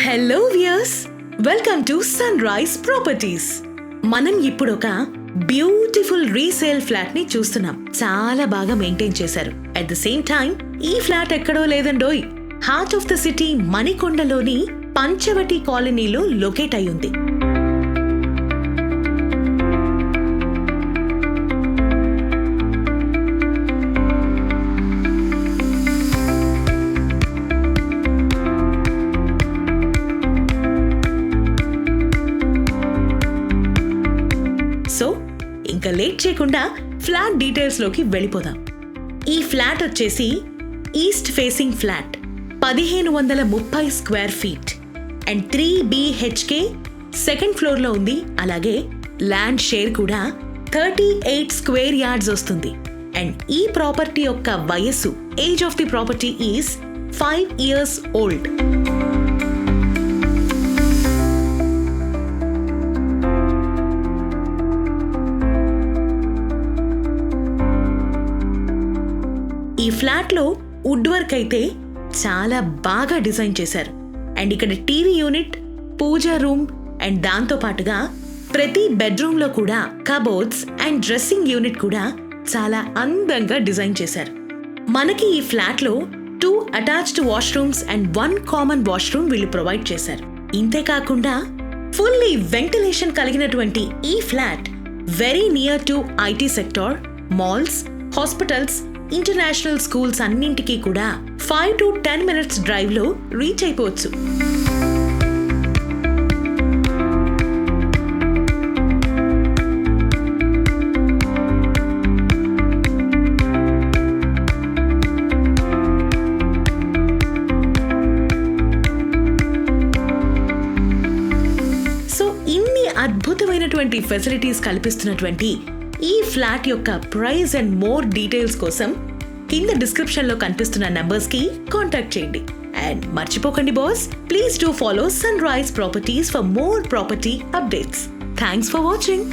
Hello viewers, welcome to sunrise properties. మనం ఇప్పుడు ఒక బ్యూటిఫుల్ రీసేల్ ఫ్లాట్ ని చూస్తున్నాం. చాలా బాగా మెయింటైన్ చేశారు. అట్ ద సేమ్ టైం ఈ ఫ్లాట్ ఎక్కడో లేదండోయ్, హార్ట్ ఆఫ్ ద సిటీ మణికొండలోని పంచవటి కాలనీలో లొకేట్ అయి ఉంది. సో ఇంకా లేట్ చేయకుండా ఫ్లాట్ డీటెయిల్స్ లోకి వెళ్ళిపోదాం. ఈ ఫ్లాట్ వచ్చేసి east facing flat, 1530 square feet and 3 BHK second floor లో ఉంది. అలాగే ల్యాండ్ షేర్ కూడా 38 స్క్వేర్ యార్డ్స్ వస్తుంది. అండ్ ఈ ప్రాపర్టీ యొక్క వయస్సు, age of the property is 5 years old. ఈ ఫ్లాట్ లో వుడ్ వర్క్ అయితే చాలా బాగా డిజైన్ చేశారు. అండ్ ఇక్కడ TV unit, puja room and దాంతో పాటుగా ప్రతి బెడ్రూమ్ లో కూడా కబోర్డ్స్ అండ్ డ్రెస్సింగ్ యూనిట్ కూడా చాలా అందంగా డిజైన్ చేశారు. మనకి ఈ ఫ్లాట్ లో 2 attached washrooms and 1 common washroom వీళ్ళు ప్రొవైడ్ చేశారు. ఇంతే కాకుండా ఫుల్లీ వెంటిలేషన్ కలిగినటువంటి ఈ flat very near to IT sector, malls, hospitals, international schools అన్నింటికీ కూడా 5 to 10 minutes డ్రైవ్ లో రీచ్ అయిపోవచ్చు. సో ఇన్ని అద్భుతమైనటువంటి ఫెసిలిటీస్ కల్పిస్తున్నటువంటి ఈ ఫ్లాట్ యొక్క ప్రైస్ అండ్ మోర్ డీటెయిల్స్ కోసం కింద డిస్క్రిప్షన్ లో కనిపిస్తున్న నంబర్స్ కి కాంటాక్ట్ చేయండి. అండ్ మర్చిపోకండి boss, please do follow sunrise properties for more property updates. Thanks for watching.